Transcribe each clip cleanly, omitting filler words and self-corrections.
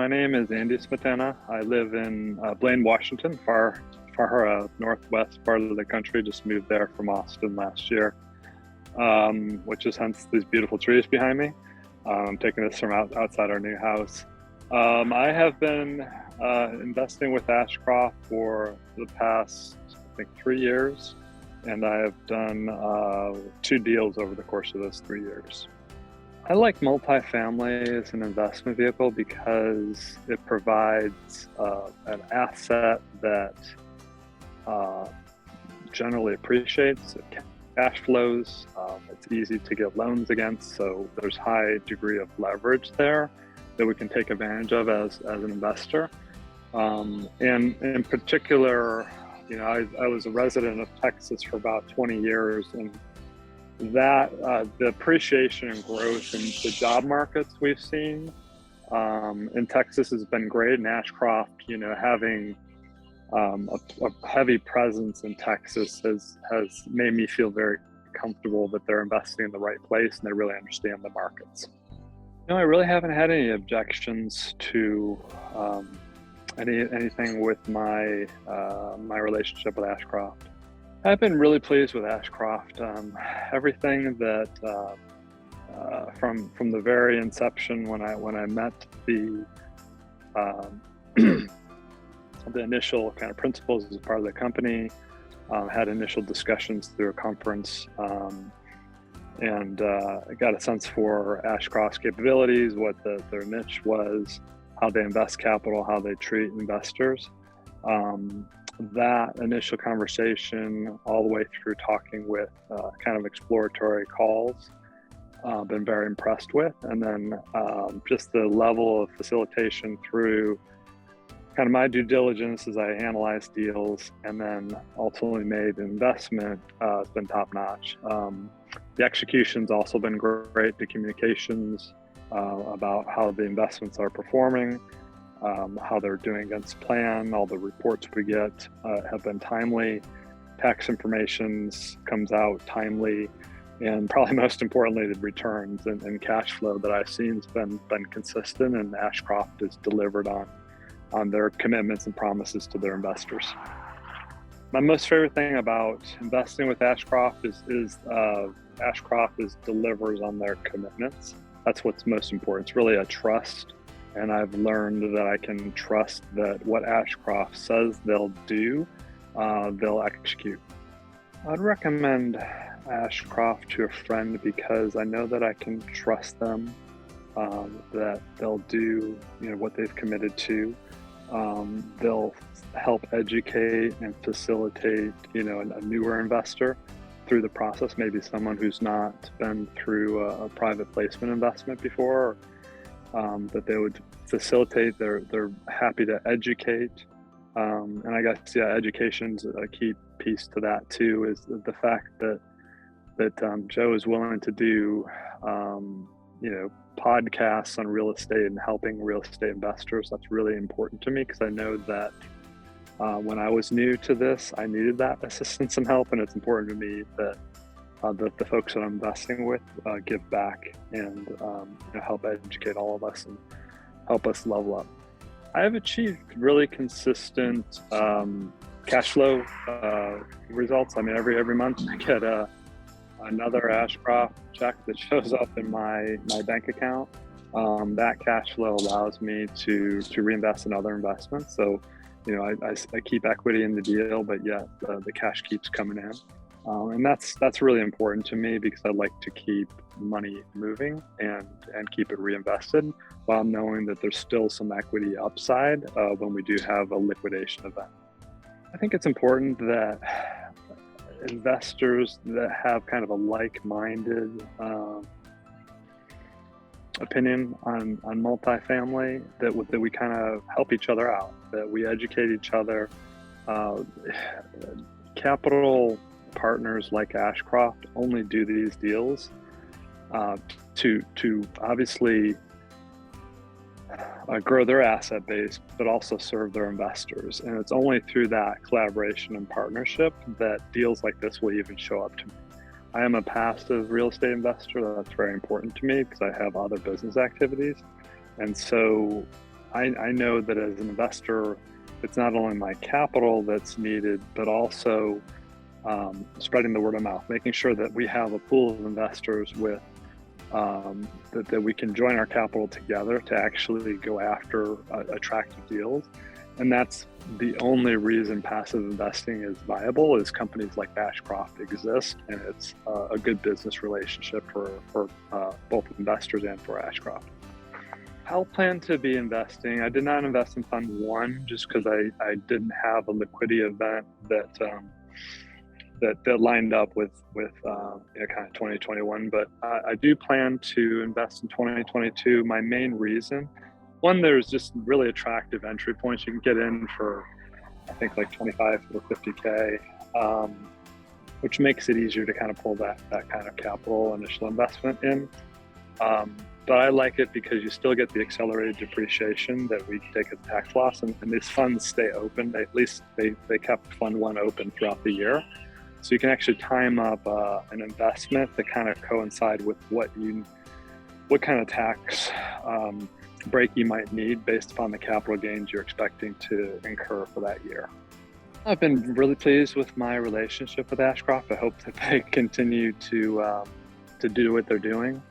my name is Andy Smetana. I live in Blaine, Washington, far northwest part of the country. Just moved there from Austin last year, which is hence these beautiful trees behind me. I'm taking this from outside our new house. I have been investing with Ashcroft for the past, I think, 3 years, and I have done 2 deals over the course of those 3 years. I like multifamily as an investment vehicle because it provides an asset that generally appreciates, it cash flows, it's easy to get loans against, so there's high degree of leverage there that we can take advantage of as an investor. And in particular, you know, I was a resident of Texas for about 20 years, and that the appreciation and growth in the job markets we've seen in Texas has been great. And Ashcroft, you know, having a heavy presence in Texas has made me feel very comfortable that they're investing in the right place and they really understand the markets. No, I really haven't had any objections to anything with my relationship with Ashcroft. I've been really pleased with Ashcroft. Everything that from the very inception when I met the the initial kind of principals as part of the company, had initial discussions through a conference, and I got a sense for Ashcroft's capabilities, what their niche was, how they invest capital, how they treat investors. That initial conversation all the way through talking with kind of exploratory calls, been very impressed with. And then just the level of facilitation through kind of my due diligence as I analyzed deals and then ultimately made an investment, has been top notch. The execution's also been great, the communications about how the investments are performing, how they're doing against plan. All the reports we get have been timely. Tax information comes out timely, and probably most importantly, the returns and cash flow that I've seen has been consistent, and Ashcroft has delivered on their commitments and promises to their investors. My most favorite thing about investing with Ashcroft is Ashcroft delivers on their commitments. That's what's most important. It's really a trust. And I've learned that I can trust that what Ashcroft says they'll do, they'll execute. I'd recommend Ashcroft to a friend because I know that I can trust them, that they'll do, you know, what they've committed to. They'll help educate and facilitate, you know, a newer investor through the process, maybe someone who's not been through a private placement investment before, that they would facilitate. They're happy to educate, and I guess education's a key piece to that too. Is the fact that Joe is willing to do you know, podcasts on real estate and helping real estate investors. That's really important to me because I know that when I was new to this, I needed that assistance and help, and it's important to me that the folks that I'm investing with give back and you know, help educate all of us and help us level up. I have achieved really consistent cash flow results. I mean, every month I get another Ashcroft check that shows up in my bank account. That cash flow allows me to reinvest in other investments. So, you know, I keep equity in the deal, but yet the cash keeps coming in. And that's really important to me because I like to keep money moving and keep it reinvested while knowing that there's still some equity upside when we do have a liquidation event. I think it's important that investors that have kind of a like-minded opinion on multifamily, that we kind of help each other out, that we educate each other. Capital partners like Ashcroft only do these deals to obviously grow their asset base, but also serve their investors. And it's only through that collaboration and partnership that deals like this will even show up to me. I am a passive real estate investor. That's very important to me because I have other business activities. And so I know that as an investor, it's not only my capital that's needed, but also spreading the word of mouth, making sure that we have a pool of investors with that we can join our capital together to actually go after attractive deals. And that's the only reason passive investing is viable, is companies like Ashcroft exist, and it's a good business relationship for both investors and for Ashcroft. I'll plan to be investing. I did not invest in Fund 1 just because I didn't have a liquidity event that lined up with kind of 2021, but I do plan to invest in 2022. My main reason, one, there's just really attractive entry points. You can get in for, I think, like 25 or 50K, which makes it easier to kind of pull that kind of capital initial investment in. But I like it because you still get the accelerated depreciation that we take as tax loss, and these funds stay open. At least they kept Fund 1 open throughout the year. So you can actually time up an investment that kind of coincide with what kind of tax break you might need based upon the capital gains you're expecting to incur for that year. I've been really pleased with my relationship with Ashcroft. I hope that they continue to do what they're doing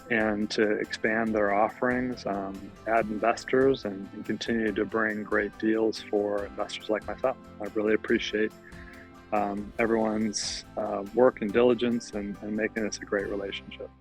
and to expand their offerings, add investors, and continue to bring great deals for investors like myself. I really appreciate everyone's work and diligence and making this a great relationship.